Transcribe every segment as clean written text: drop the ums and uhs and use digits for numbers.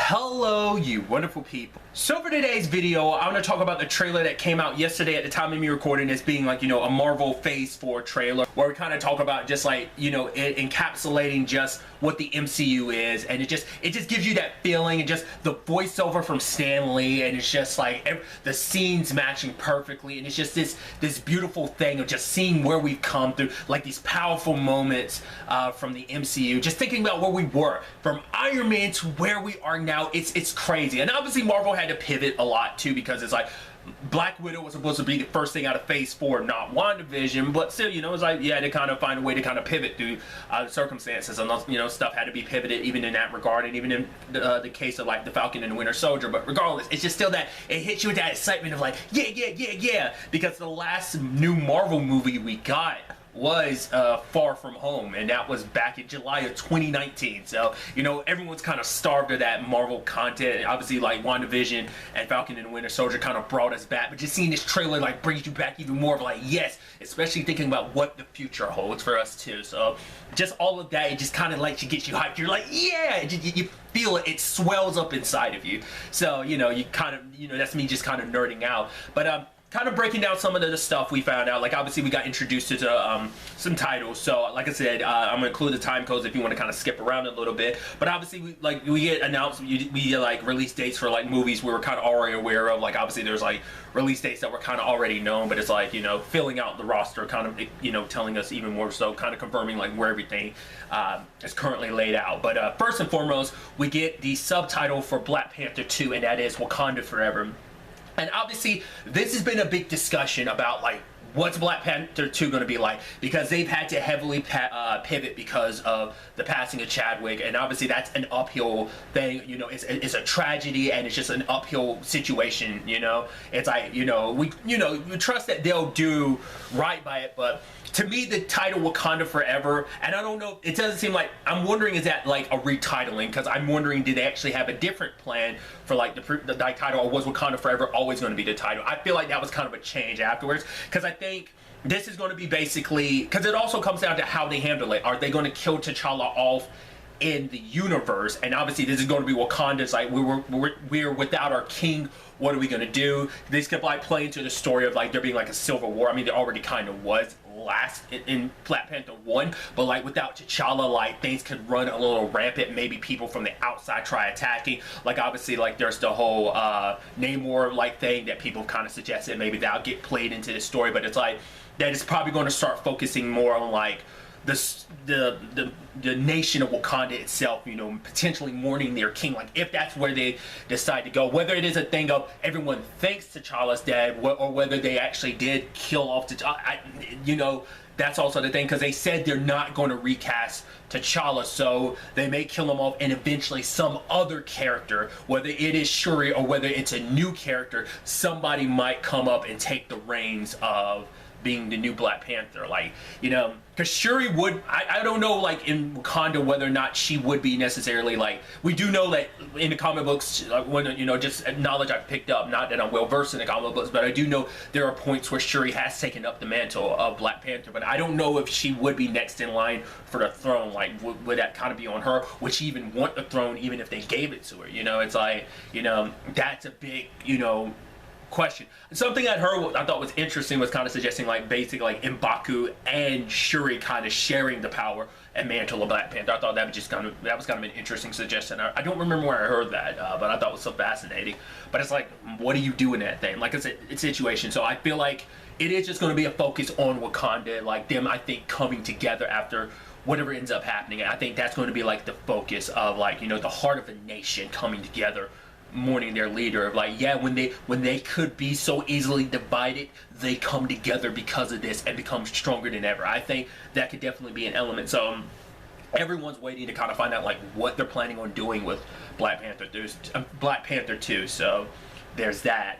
Hello, you wonderful people. So for today's video, I want to talk about the trailer that came out yesterday at the time of me recording this, being like, a Marvel Phase 4 trailer, where we kind of talk about just like, it encapsulating just what the MCU is, and it just gives you that feeling, and just the voiceover from Stan Lee, and it's just like the scenes matching perfectly, and it's just this beautiful thing of just seeing where we've come through, like these powerful moments from the MCU, just thinking about where we were from Iron Man to where we are now. It's crazy. And obviously Marvel had to pivot a lot too, because it's like Black Widow was supposed to be the first thing out of Phase 4, not WandaVision, but still, it's like you had to kind of find a way to kind of pivot through the circumstances, and stuff had to be pivoted even in that regard, and even in the case of like the Falcon and the Winter Soldier. But regardless, it's just still that it hits you with that excitement of like, yeah, because the last new Marvel movie we got was Far From Home, and that was back in July of 2019. So everyone's kind of starved of that Marvel content, and obviously like WandaVision and Falcon and the Winter Soldier kind of brought us back, but just seeing this trailer like brings you back even more of like, yes, especially thinking about what the future holds for us too. So just all of that, it just kind of like gets you hyped. You're like, yeah, you feel it swells up inside of you. So you kind of, that's me just kind of nerding out. But kind of breaking down some of the stuff we found out. Like obviously we got introduced to some titles, so like I said, I'm gonna include the time codes if you want to kind of skip around a little bit. But obviously we get announced, we get like release dates for like movies we were kind of already aware of. Like obviously there's like release dates that were kind of already known, but it's like filling out the roster, kind of telling us even more so, kind of confirming like where everything is currently laid out. But first and foremost, we get the subtitle for Black Panther 2, and that is Wakanda Forever. And obviously, this has been a big discussion about like what's Black Panther 2 going to be like, because they've had to heavily pivot because of the passing of Chadwick, and obviously that's an uphill thing. It's a tragedy, and it's just an uphill situation. It's like we trust that they'll do right by it, but to me, the title Wakanda Forever, and I don't know, it doesn't seem like, I'm wondering, is that like a retitling? Because I'm wondering, did they actually have a different plan for like the title, or was Wakanda Forever always going to be the title? I feel like that was kind of a change afterwards, because I think this is going to be basically, because it also comes down to how they handle it. Are they going to kill T'Challa off in the universe? And obviously this is going to be Wakanda's like, we're without our king. What are we going to do? They kept like playing to the story of like there being like a civil war. I mean, there already kind of was last in Black Panther 1, but like without T'Challa, like things could run a little rampant. Maybe people from the outside try attacking. Like obviously like there's the whole Namor like thing that people kind of suggested maybe that'll get played into the story, but it's like that is probably going to start focusing more on like the nation of Wakanda itself, potentially mourning their king, like if that's where they decide to go, whether it is a thing of everyone thinks T'Challa's dead, or whether they actually did kill off T'Challa. That's also the thing, because they said they're not going to recast T'Challa, so they may kill him off, and eventually some other character, whether it is Shuri or whether it's a new character, somebody might come up and take the reins of being the new Black Panther, like, because Shuri would, I don't know, like, in Wakanda, whether or not she would be necessarily, like, we do know that in the comic books, just knowledge I've picked up, not that I'm well-versed in the comic books, but I do know there are points where Shuri has taken up the mantle of Black Panther, but I don't know if she would be next in line for the throne. Like, would that kind of be on her? Would she even want the throne, even if they gave it to her? It's like, that's a big, question. Something I heard I thought was interesting was kind of suggesting like basically like M'Baku and Shuri kind of sharing the power and mantle of Black Panther. I thought that was kind of an interesting suggestion. I don't remember where I heard that, but I thought it was so fascinating. But it's like, what do you do in that thing? Like it's a situation. So I feel like it is just going to be a focus on Wakanda, like them, I think, coming together after whatever ends up happening. And I think that's going to be like the focus of like, the heart of the nation coming together, mourning their leader, of like, yeah, when they could be so easily divided, they come together because of this and become stronger than ever. I think that could definitely be an element. So everyone's waiting to kind of find out like what they're planning on doing with Black Panther 2. So there's that.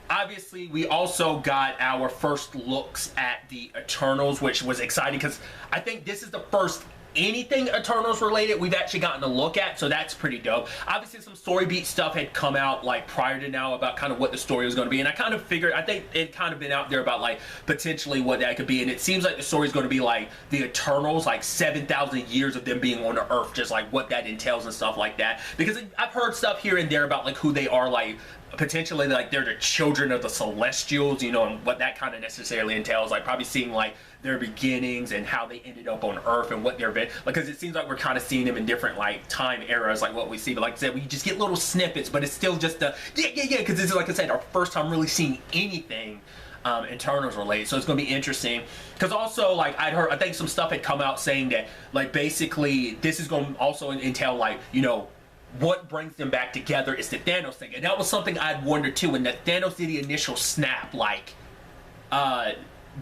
Obviously, we also got our first looks at the Eternals, which was exciting because I think this is the first anything Eternals related we've actually gotten to look at, so that's pretty dope. Obviously some story beat stuff had come out like prior to now about kind of what the story was going to be, and I kind of figured, I think it kind of been out there about like potentially what that could be, and it seems like the story is going to be like the Eternals, like 7,000 years of them being on the Earth, just like what that entails and stuff like that, because I've heard stuff here and there about like who they are, like potentially like they're the children of the Celestials, you know, and what that kind of necessarily entails, like probably seeing like their beginnings and how they ended up on Earth and what their event, because it seems like we're kind of seeing them in different like time eras, like what we see. But like I said, we just get little snippets, but it's still just the because this is, like I said, our first time really seeing anything Eternals related, so it's gonna be interesting. Because also, like I think some stuff had come out saying that like basically this is gonna also entail like, you know, what brings them back together is the Thanos thing, and that was something I'd wondered too. When that Thanos did the initial snap, like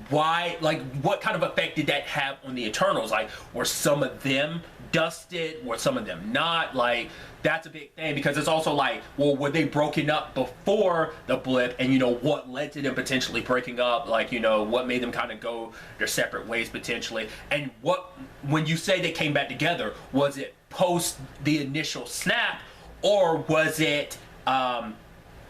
why, like what kind of effect did that have on the Eternals? Like were some of them dusted, were some of them not? Like that's a big thing, because it's also like, well, were they broken up before the blip, and you know what led to them potentially breaking up, like, you know, what made them kind of go their separate ways potentially, and what, when you say they came back together, was it post the initial snap, or was it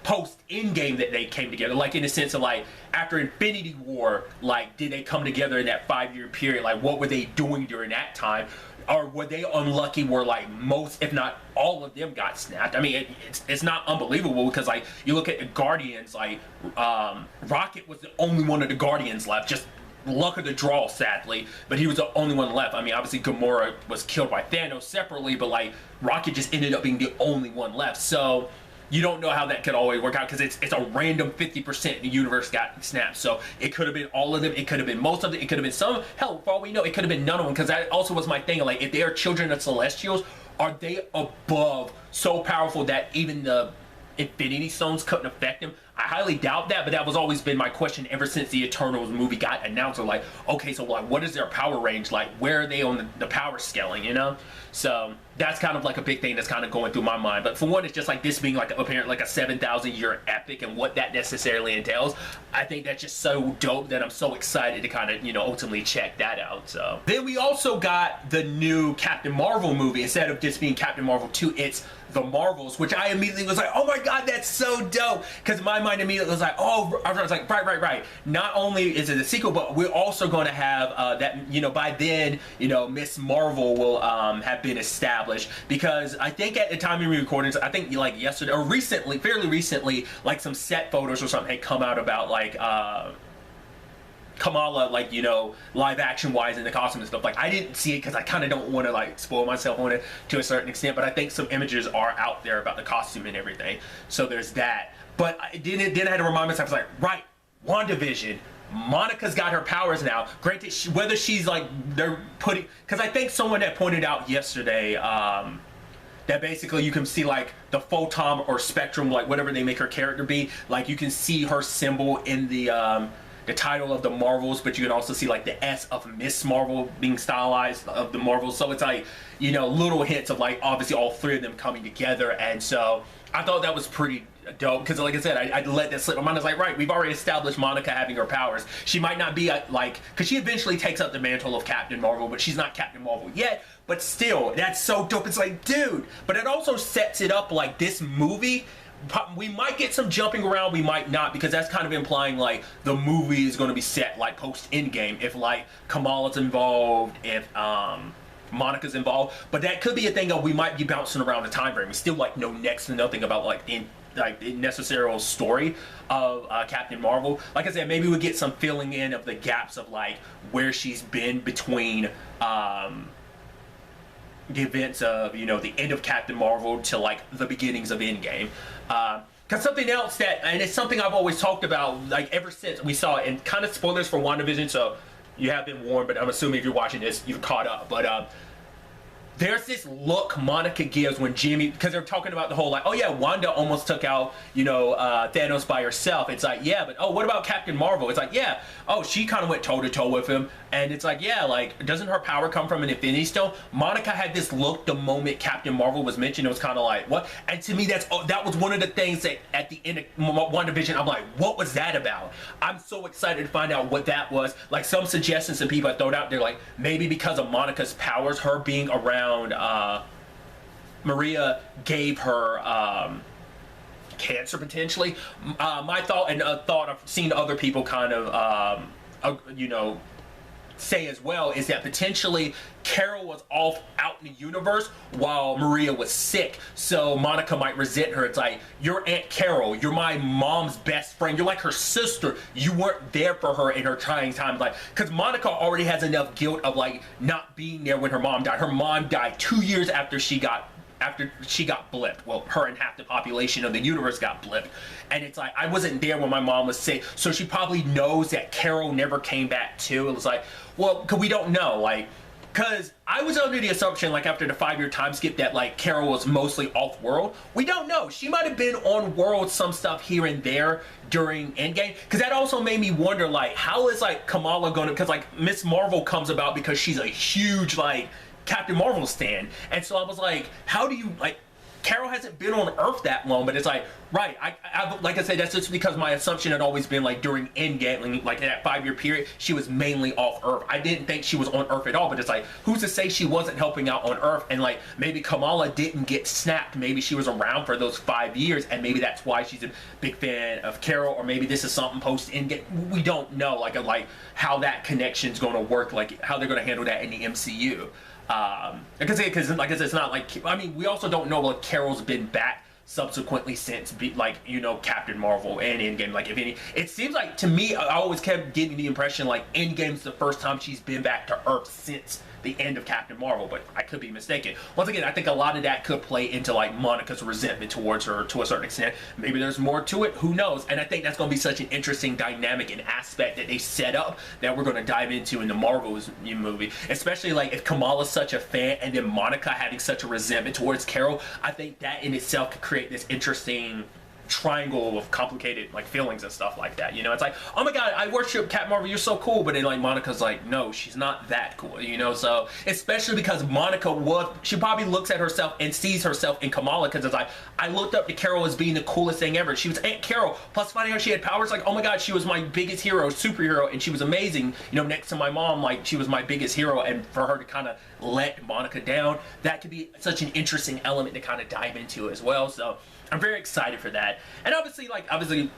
post Endgame that they came together, like in the sense of like after Infinity War, like did they come together in that 5-year period, like what were they doing during that time, or were they unlucky where like most if not all of them got snapped? I mean it's not unbelievable, because like you look at the Guardians, like Rocket was the only one of the Guardians left, just luck of the draw sadly, but he was the only one left. I mean obviously Gamora was killed by Thanos separately, but like Rocket just ended up being the only one left, so you don't know how that could always work out, because it's a random 50% the universe got snapped. So it could have been all of them, it could have been most of them, it could have been some, hell, for all we know, it could have been none of them, because that also was my thing. Like, if they are children of Celestials, are they above so powerful that even the Infinity Stones couldn't affect them? I highly doubt that, but that was always been my question ever since the Eternals movie got announced. Like, okay, so like, what is their power range? Like, where are they on the power scaling, you know? So that's kind of like a big thing that's kind of going through my mind. But for one, it's just like this being like apparently like a 7,000 year epic, and what that necessarily entails. I think that's just so dope that I'm so excited to kind of, you know, ultimately check that out. So then we also got the new Captain Marvel movie. Instead of just being Captain Marvel 2, it's The Marvels, which I immediately was like, oh my god, that's so dope, because my mind immediately was like, oh, I was like, right. Not only is it a sequel, but we're also going to have that, you know, by then, you know, Miss Marvel will have been established, because I think at the time of recordings, I think like yesterday or recently, fairly recently, like some set photos or something had come out about like Kamala, like, you know, live action wise in the costume and stuff. Like, I didn't see it because I kind of don't want to like spoil myself on it to a certain extent, but I think some images are out there about the costume and everything, so there's that. But I had to remind myself, I was like, right, WandaVision, Monica's got her powers now. Granted, whether she's like, they're putting, because I think someone had pointed out yesterday that basically you can see like the photon or spectrum, like whatever they make her character be, like you can see her symbol in the title of the Marvels, but you can also see like the S of Miss Marvel being stylized of the Marvels. So it's like, you know, little hints of like obviously all three of them coming together. And so I thought that was pretty dope, because like I said, I let that slip my mind. I was like, right, we've already established Monica having her powers. She might not be like, because she eventually takes up the mantle of Captain Marvel, but she's not Captain Marvel yet. But still, that's so dope. It's like, dude, but it also sets it up like this movie, we might get some jumping around, we might not, because that's kind of implying like the movie is going to be set like post Endgame, if like Kamala's involved, if Monica's involved. But that could be a thing of we might be bouncing around the time frame. We still like know next to nothing about like the necessary story of Captain Marvel. Like I said, maybe we get some filling in of the gaps of like where she's been between the events of, you know, the end of Captain Marvel to like the beginnings of Endgame. Because something else that, and it's something I've always talked about like ever since we saw it, and kind of spoilers for WandaVision, so you have been warned, but I'm assuming if you're watching this, you've caught up. But there's this look Monica gives when Jimmy, because they're talking about the whole like, oh yeah, Wanda almost took out, you know, Thanos by herself. It's like, yeah, but oh, what about Captain Marvel? It's like, yeah, oh, she kind of went toe to toe with him. And it's like, yeah, like, doesn't her power come from an Infinity Stone? Monica had this look the moment Captain Marvel was mentioned. It was kind of like, what? And to me, that was one of the things that at the end of WandaVision, I'm like, what was that about? I'm so excited to find out what that was. Like, some suggestions that people have thrown out there, like, maybe because of Monica's powers, her being around Maria gave her cancer potentially. My thought, and a thought I've seen other people kind of you know, say as well, is that potentially Carol was off out in the universe while Maria was sick, so Monica might resent her. It's like, you're Aunt Carol, you're my mom's best friend, you're like her sister, you weren't there for her in her trying times. Like, because Monica already has enough guilt of like not being there when her mom died. Her mom died 2 years after she got blipped. Well, her and half the population of the universe got blipped. And it's like, I wasn't there when my mom was sick, so she probably knows that Carol never came back too. It was like, well, because we don't know, like, because I was under the assumption, like, after the 5-year time skip, that like Carol was mostly off-world. We don't know. She might have been on-world, some stuff here and there during Endgame, because that also made me wonder, like, how is like Kamala gonna, because like Miss Marvel comes about because she's a huge like Captain Marvel stan, and so I was like, how do you, like, Carol hasn't been on Earth that long, but it's like, right, I like I said, that's just because my assumption had always been like during Endgame, like in that 5-year period, she was mainly off Earth. I didn't think she was on Earth at all, but it's like, who's to say she wasn't helping out on Earth? And like, maybe Kamala didn't get snapped, maybe she was around for those 5 years, and maybe that's why she's a big fan of Carol, or maybe this is something post Endgame. We don't know, like how that connection's going to work, like how they're going to handle that in the MCU. Because like I said, it's not like, I mean, we also don't know, like, Carol's been back subsequently since, like, you know, Captain Marvel and Endgame, like, if any, it seems like, to me, I always kept getting the impression, like, Endgame's the first time she's been back to Earth since the end of Captain Marvel, but I could be mistaken. Once again, I think a lot of that could play into like Monica's resentment towards her to a certain extent. Maybe there's more to it, who knows? And I think that's going to be such an interesting dynamic and aspect that they set up that we're going to dive into in the Marvel's movie, especially like if Kamala's such a fan and then Monica having such a resentment towards Carol. I think that in itself could create this interesting triangle of complicated like feelings and stuff like that. You know, it's like, oh my god, I worship Captain Marvel, you're so cool, but then like Monica's like, no, she's not that cool, you know. So especially because Monica she probably looks at herself and sees herself in Kamala, because it's like, I looked up to Carol as being the coolest thing ever. She was Aunt Carol, plus finding out she had powers, like, oh my god, she was my biggest hero, superhero, and she was amazing, you know, next to my mom, like she was my biggest hero. And for her to kind of let Monica down, that could be such an interesting element to kind of dive into as well. So I'm very excited for that. And obviously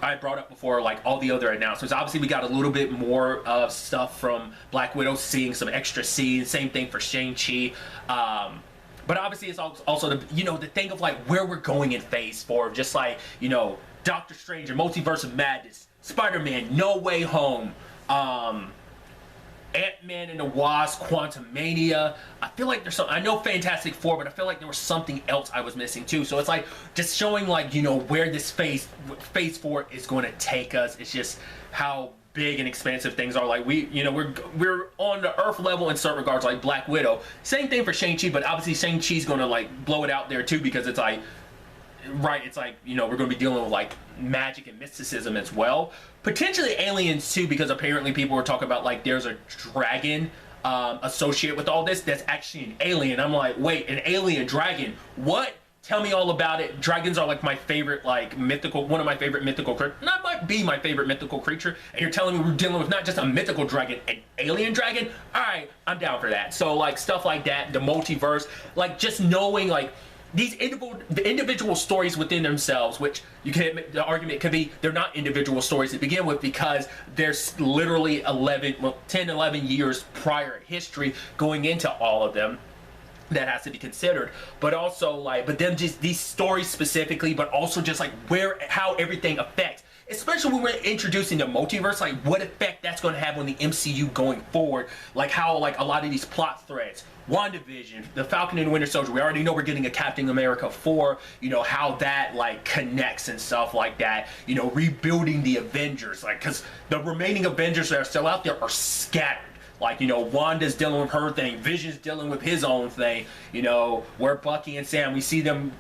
I brought up before, like, all the other announcements. Obviously we got a little bit more of stuff from Black Widow, seeing some extra scenes. Same thing for Shang-Chi. But obviously it's also the, you know, the thing of like where we're going in Phase 4, just like, you know, Doctor Strange, Multiverse of Madness, Spider-Man, No Way Home, Ant-Man and the Wasp, Quantumania. I feel like there's something, I know Fantastic Four, but I feel like there was something else I was missing too. So it's like just showing, like, you know, where this phase 4 is going to take us. It's just how big and expansive things are. Like, you know, we're on the Earth level in certain regards, like Black Widow. Same thing for Shang-Chi, but obviously Shang-Chi's going to like blow it out there too, because it's like, right, it's like, you know, we're going to be dealing with like magic and mysticism as well, potentially aliens too, because apparently people were talking about like there's a dragon associated with all this that's actually an alien. I'm like, wait, an alien dragon, what? Tell me all about it. Dragons are like my favorite, like, one of my favorite mythical creatures. That might be my favorite mythical creature, and you're telling me we're dealing with not just a mythical dragon, an alien dragon? Alright, I'm down for that. So like stuff like that, the multiverse, like just knowing like these individual stories within themselves, which you can make the argument could be they're not individual stories to begin with, because there's literally 10, 11 years prior history going into all of them that has to be considered. But also like, but then just these stories specifically, but also just like how everything affects, especially when we're introducing the multiverse, like what effect that's going to have on the MCU going forward, like how like a lot of these plot threads, WandaVision, the Falcon and the Winter Soldier, we already know we're getting a Captain America 4, you know, how that like connects and stuff like that, you know, rebuilding the Avengers, like, because the remaining Avengers that are still out there are scattered. Like, you know, Wanda's dealing with her thing, Vision's dealing with his own thing. You know, where Bucky and Sam, we see them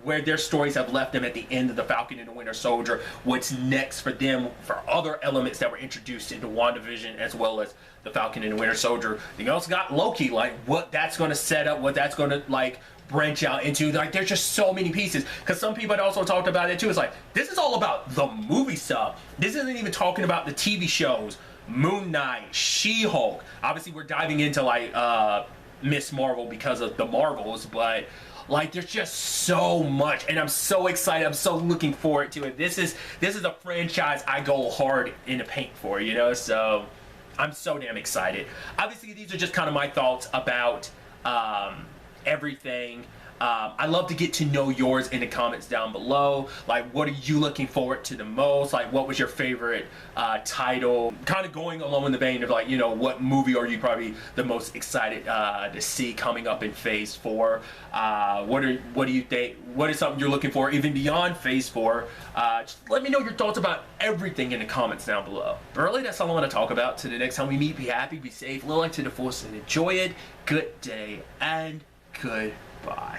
where their stories have left them at the end of the Falcon and the Winter Soldier. What's next for them, for other elements that were introduced into WandaVision as well as the Falcon and the Winter Soldier. You also got Loki, like what that's going to set up, what that's going to like branch out into. Like, there's just so many pieces, because some people had also talked about it too. It's like, this is all about the movie stuff. This isn't even talking about the TV shows, Moon Knight, She-Hulk. Obviously we're diving into like Miss Marvel because of the Marvels, but like, there's just so much, and I'm so excited. I'm so looking forward to it. This is a franchise I go hard in the paint for, you know, so I'm so damn excited. Obviously, these are just kind of my thoughts about everything. I'd love to get to know yours in the comments down below. Like, what are you looking forward to the most? Like, what was your favorite title? Kind of going along in the vein of, like, you know, what movie are you probably the most excited to see coming up in Phase 4? What do you think? What is something you're looking for even beyond Phase 4? Just let me know your thoughts about everything in the comments down below. But really, that's all I want to talk about. Till the next time we meet, be happy, be safe, live life to the fullest, and enjoy it. Good day and goodbye.